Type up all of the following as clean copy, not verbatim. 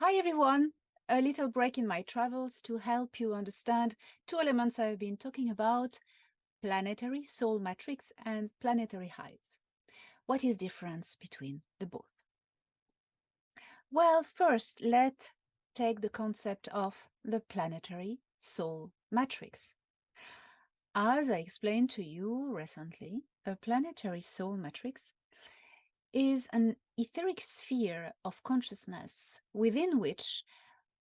Hi everyone! A little break in my travels to help you understand two elements I've been talking about: planetary soul matrix and planetary hives. What is the difference between the both? Well, first, let's take the concept of the planetary soul matrix. As I explained to you recently, a planetary soul matrix is an etheric sphere of consciousness within which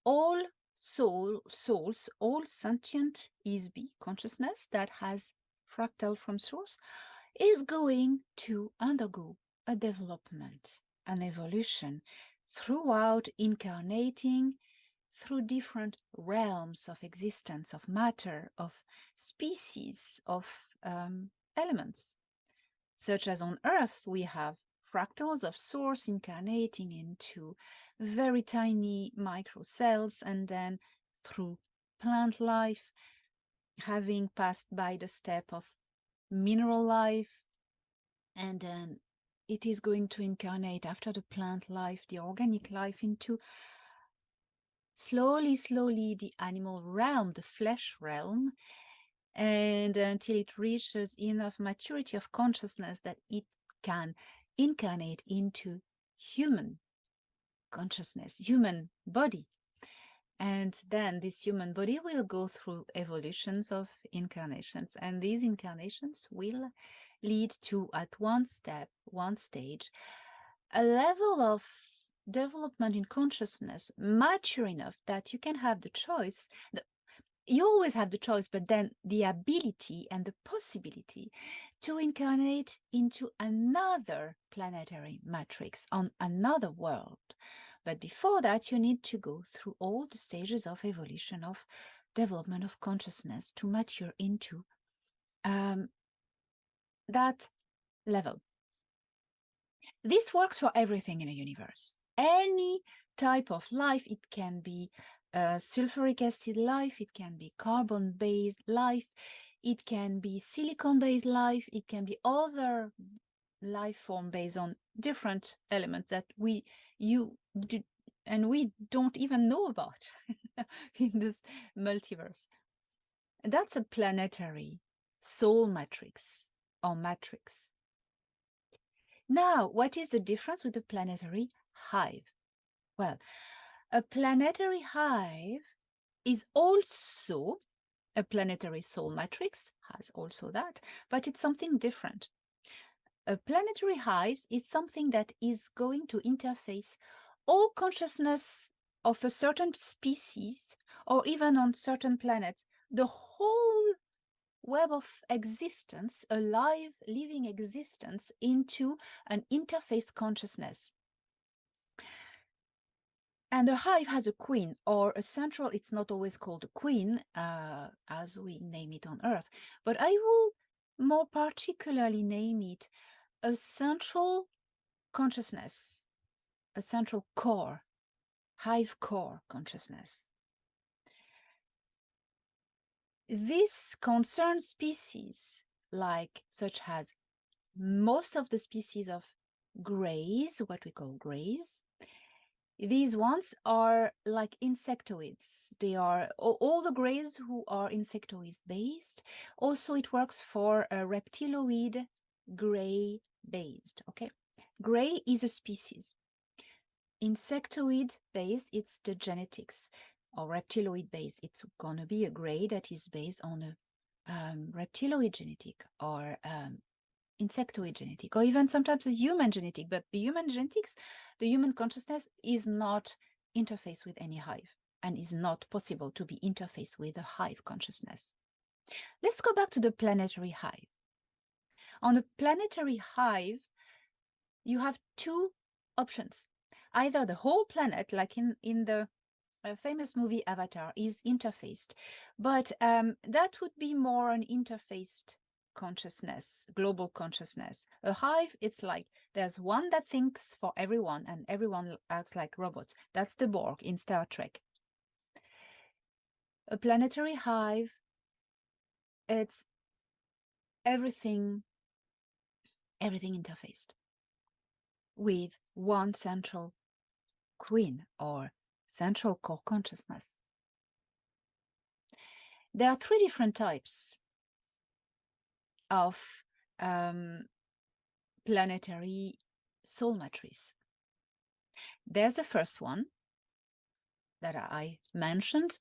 all souls, all sentient is-be consciousness that has fractal from source is going to undergo a development, an evolution throughout incarnating through different realms of existence, of matter, of species, of elements. Such as on Earth, we have fractals of source incarnating into very tiny microcells, and then through plant life, having passed by the step of mineral life, and then it is going to incarnate after the plant life, the organic life, into slowly the animal realm, the flesh realm, and until it reaches enough maturity of consciousness that it can incarnate into human consciousness, human body. And then this human body will go through evolutions of incarnations, and these incarnations will lead to, at one stage, a level of development in consciousness mature enough that you can have the choice. You always have the choice, but then the ability and the possibility to incarnate into another planetary matrix on another world. But before that, you need to go through all the stages of evolution, of development of consciousness to mature into that level. This works for everything in a universe. Any type of life, it can be sulfuric acid life, it can be carbon-based life, it can be silicon-based life, it can be other life form based on different elements that we don't even know about in this multiverse. That's a planetary soul matrix or matrix. Now, what is the difference with the planetary hive? Well, a planetary hive is also a planetary soul matrix, has also that, but it's something different. A planetary hive is something that is going to interface all consciousness of a certain species, or even on certain planets, the whole web of existence, a live, living existence, into an interface consciousness. And the hive has a queen, or a central, it's not always called a queen, as we name it on Earth, but I will more particularly name it a central consciousness, a central core, hive core consciousness. This concerns species such as most of the species of greys, what we call greys. These ones are like insectoids. They are all the greys who are insectoid based. Also, it works for a reptiloid gray based. Okay, gray is a species. Insectoid based, it's the genetics, or reptiloid based, it's gonna be a gray that is based on a reptiloid genetic, or insectoid genetic, or even sometimes a human genetic. But the human genetics, the human consciousness, is not interfaced with any hive, and is not possible to be interfaced with a hive consciousness. Let's go back to the planetary hive. On a planetary hive, you have two options. Either the whole planet, like in the famous movie Avatar, is interfaced, but that would be more an interfaced consciousness, global consciousness. A hive, it's like there's one that thinks for everyone, and everyone acts like robots. That's the Borg in Star Trek. A planetary hive, it's everything interfaced with one central queen, or central core consciousness. There are three different types of planetary soul matrices. There's the first one that I mentioned,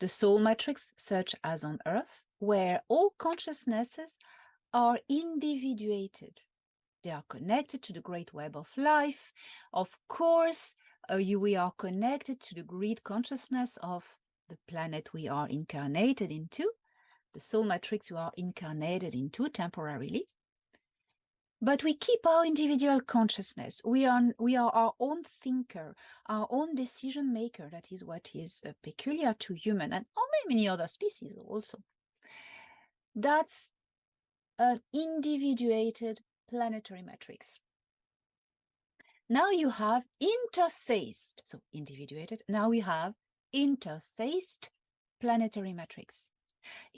the soul matrix, such as on Earth, where all consciousnesses are individuated. They are connected to the great web of life. Of course, we are connected to the great consciousness of the planet we are incarnated into, the soul matrix we are incarnated into temporarily. But we keep our individual consciousness. We are our own thinker, our own decision maker. That is what is peculiar to human and many other species also. That's an individuated planetary matrix. Now you have interfaced, so individuated. Now we have interfaced planetary matrix.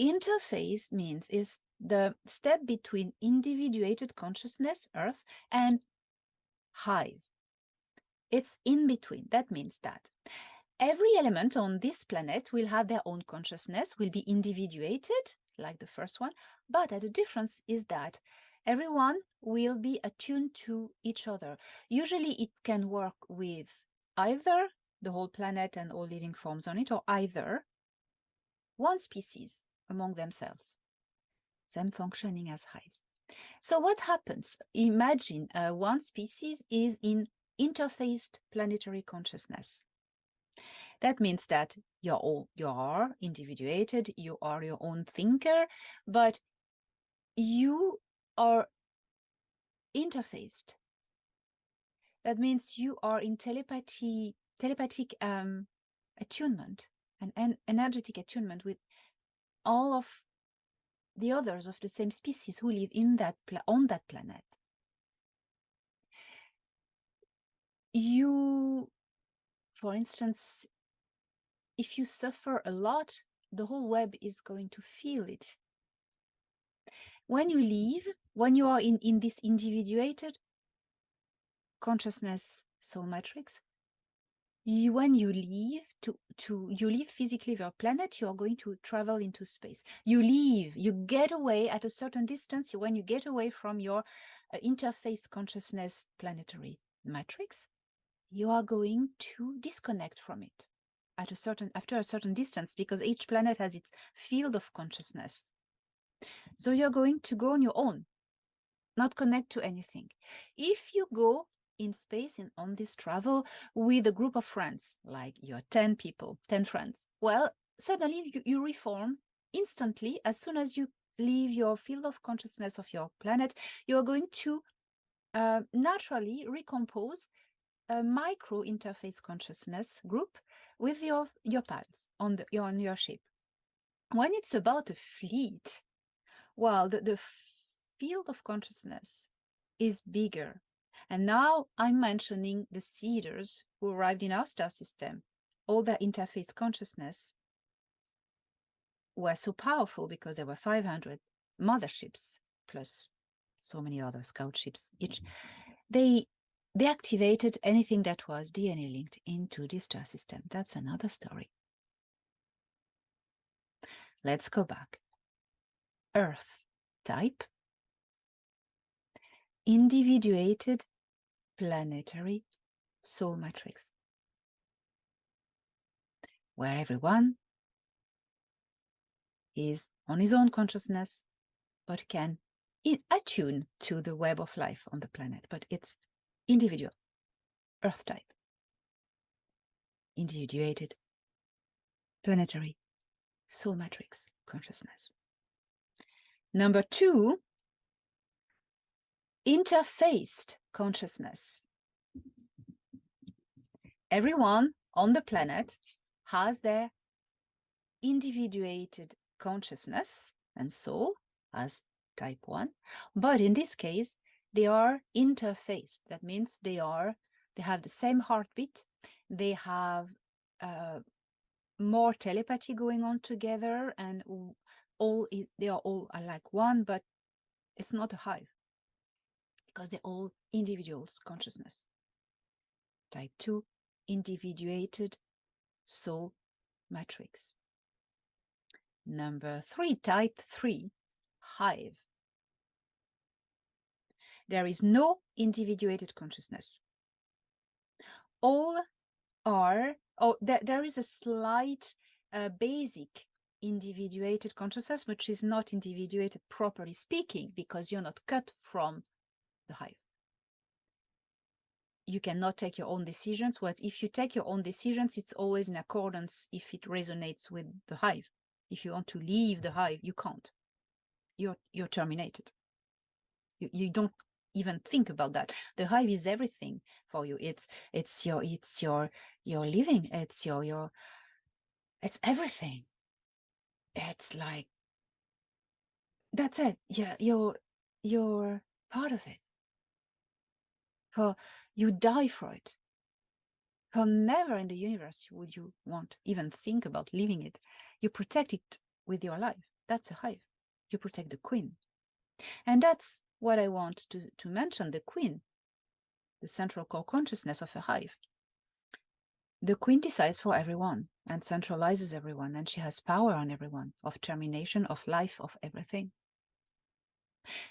Interface means is the step between individuated consciousness, Earth, and hive. It's in between. That means that every element on this planet will have their own consciousness, will be individuated, like the first one, but the difference is that everyone will be attuned to each other. Usually it can work with either the whole planet and all living forms on it, or either one species among themselves, them functioning as hives. So what happens? Imagine one species is in interfaced planetary consciousness. That means that you are individuated, you are your own thinker, but you are interfaced. That means you are in telepathic attunement and energetic attunement with all of the others of the same species who live in on that planet. You, for instance, if you suffer a lot, the whole web is going to feel it. When you leave, when you are in this individuated consciousness soul matrix, when you leave you leave physically your planet, you are going to travel into space. You leave, you get away at a certain distance. When you get away from your interface consciousness planetary matrix, you are going to disconnect from it after a certain distance, because each planet has its field of consciousness. So you're going to go on your own, not connect to anything. If you go in space on this travel with a group of friends, like you're 10 people, 10 friends, well, suddenly you reform instantly. As soon as you leave your field of consciousness of your planet, you're going to naturally recompose a micro interface consciousness group with your pals on your ship. When it's about a fleet, well, the field of consciousness is bigger. And now I'm mentioning the seeders who arrived in our star system. All their interface consciousness were so powerful because there were 500 motherships plus so many other scout ships each. They activated anything that was DNA linked into the star system. That's another story. Let's go back. Earth type, individuated planetary soul matrix, where everyone is on his own consciousness, but can attune to the web of life on the planet. But it's individual, Earth type, individuated planetary soul matrix consciousness. Number 2, interfaced consciousness. Everyone on the planet has their individuated consciousness and soul as type 1, but in this case they are interfaced. That means they have the same heartbeat, they have more telepathy going on together, and they are all like one, but it's not a hive because they're all individuals consciousness. Type 2 individuated soul matrix. Number 3, type 3, hive. There is no individuated consciousness. All are, there is a slight basic individuated consciousness, which is not individuated properly speaking, because you're not cut from the hive. You cannot take your own decisions. But if you take your own decisions, it's always in accordance if it resonates with the hive. If you want to leave the hive, you can't. You're terminated. You don't even think about that. The hive is everything for you. It's your living. It's it's everything. It's like, that's it. Yeah, you're part of it. For you die for it. For never in the universe would you want even think about leaving it. You protect it with your life. That's a hive. You protect the queen. And that's what I want to mention, the queen, the central core consciousness of a hive. The queen decides for everyone and centralizes everyone, and she has power on everyone, of termination, of life, of everything.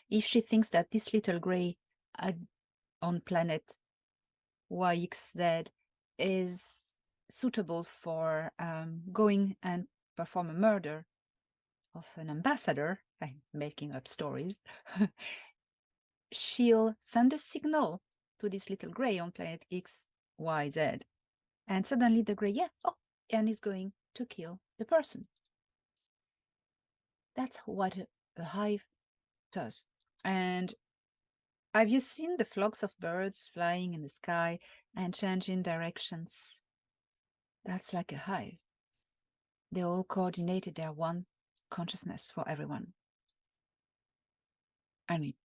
If she thinks that this little gray on planet YXZ is suitable for going and perform a murder of an ambassador, I'm making up stories, she'll send a signal to this little gray on planet XYZ, and suddenly the gray, and is going to kill the person. That's what a hive does. And have you seen the flocks of birds flying in the sky and changing directions? That's like a hive. They all coordinated their one consciousness for everyone. I mean,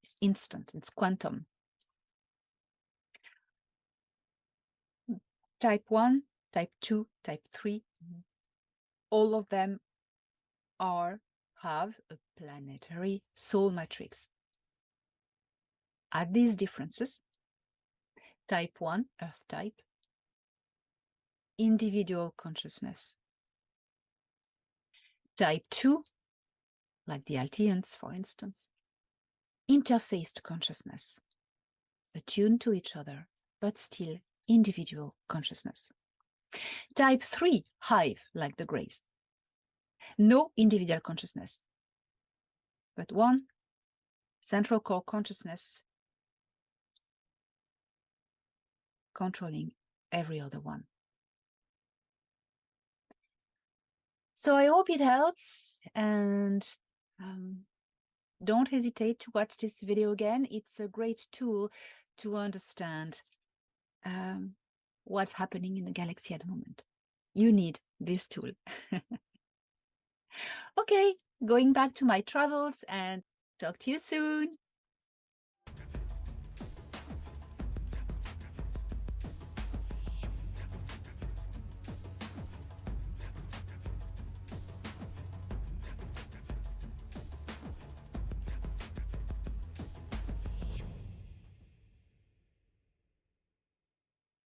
it's instant, it's quantum. Type 1, type 2, type 3, all of them have a planetary soul matrix. At these differences, type 1, earth type, individual consciousness. Type 2, like the Altians, for instance, interfaced consciousness, attuned to each other, but still individual consciousness. Type 3, hive, like the Greys. No individual consciousness, but one central core consciousness controlling every other one. So I hope it helps, and don't hesitate to watch this video again. It's a great tool to understand what's happening in the galaxy at the moment. You need this tool. Okay, going back to my travels, and talk to you soon.